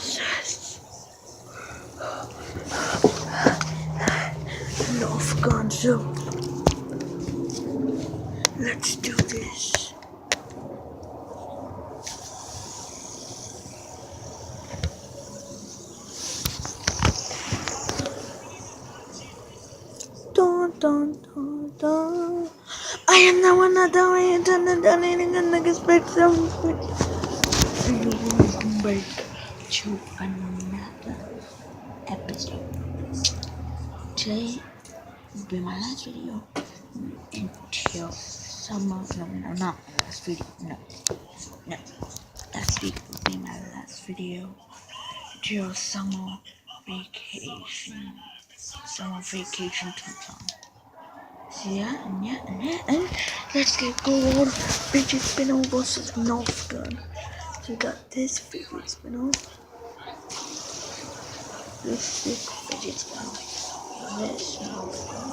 process. Nerf gun, so let's do this. Dun, dun, dun, dun. I am the one that done anything and I expect something. Welcome back to another episode. Today will be my last video until summer. No, not my last video. No. Last week will be my last video until summer vacation. Summer vacation comes on. So yeah, and let's get going. Fidget spinner versus Nerf gun. So we got this fidget spinner. This big fidget spinner. This Nerf gun.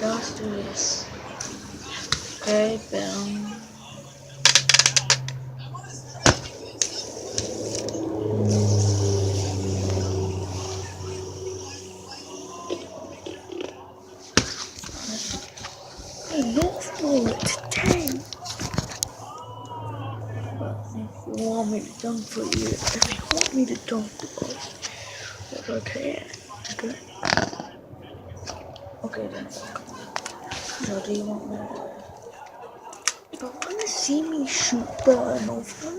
Let's do this. Okay, boom. Nerf bullet today. But if you want me to dunk for you, that's okay. Okay. Okay then. So do you want me to? If I wanna see me shoot the Nerf gun,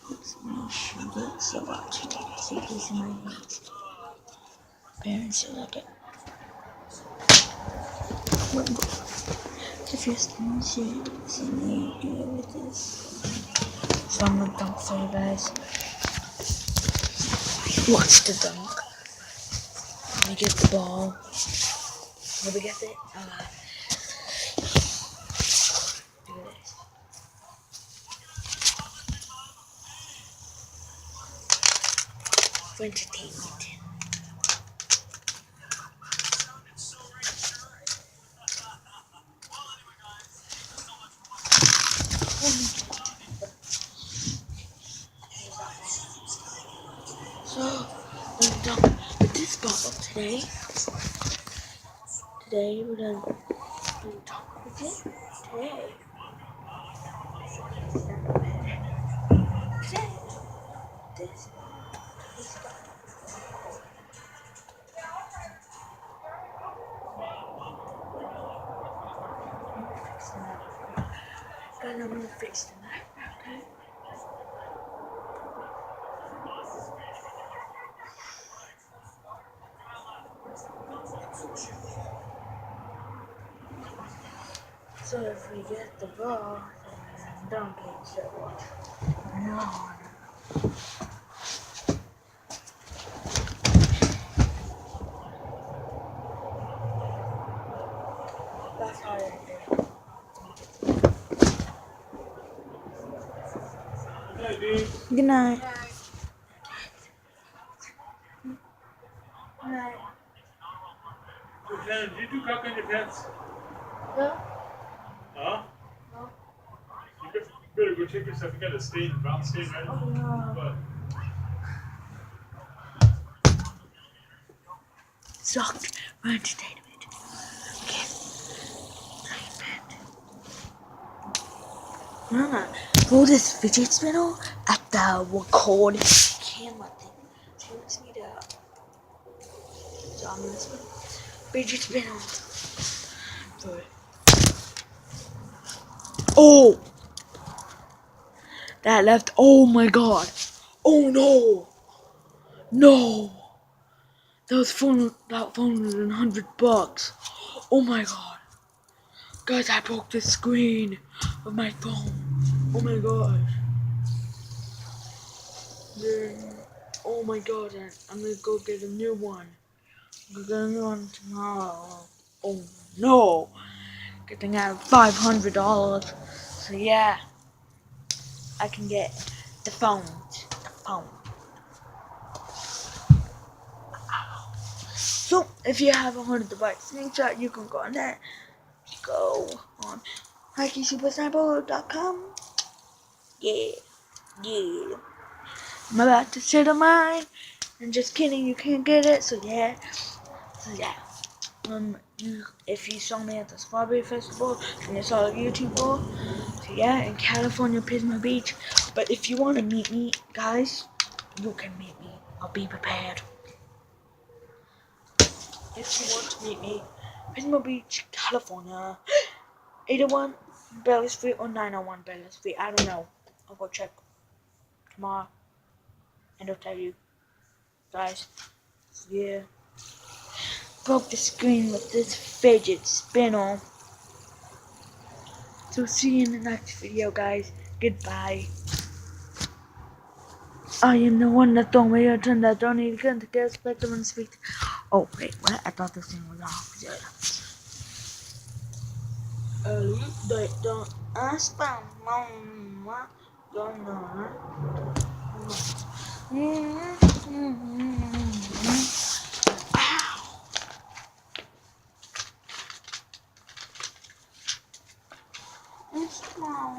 let's me shoot it. So watch it. See this in my hands. Parents look at. If you're still see me do it with this. So I'm gonna dunk for you guys. Watch the dunk. Let me get the ball. Let me get it. Do this. For entertainment. So, we're done with this bottle today. Today, we're gonna do talk with it. Today. This. I'm gonna fix the knife, okay? So if we get the ball, then dunk it, so watch. No. That's how I do it. Good night. Good night. Did you do cock on your pants? No. Huh? No. You better go check yourself. You got a stain, brown stain, right? Oh no. But Sucked. We're entertainment. Okay. Hold this fidget spinner at the record camera thing. So let's need a. So I'm gonna spin fidget spinner. Oh! That left. Oh my god. Oh no! No! That was $100. Oh my god. Guys, I broke the screen of my phone. Oh my gosh. Oh my god, I'm gonna go get a new one. I'm gonna get a new one tomorrow. Oh no! Getting out of $500. So yeah, I can get the phone. So if you have 100 device screenshot, you can go on there go on HikeySupersniper.com. Yeah, yeah. I'm about to sit on mine. I'm just kidding, you can't get it. So yeah. If you saw me at the Strawberry Festival and you saw a YouTuber, so yeah, in California, Pismo Beach. But if you want to meet me, guys, you can meet me. I'll be prepared. If you want to meet me, Pismo Beach, California, 801 Bailey Street or 901 Bailey Street. I don't know. I'll go check tomorrow and I'll tell you, guys. So yeah, broke the screen with this fidget spinner. So see you in the next video, guys. Goodbye. I am the one that told me to turn that don't need to get spectrum and speak. Oh wait, what? I thought this thing was off. Don't ask about mama. Don't know. It's small.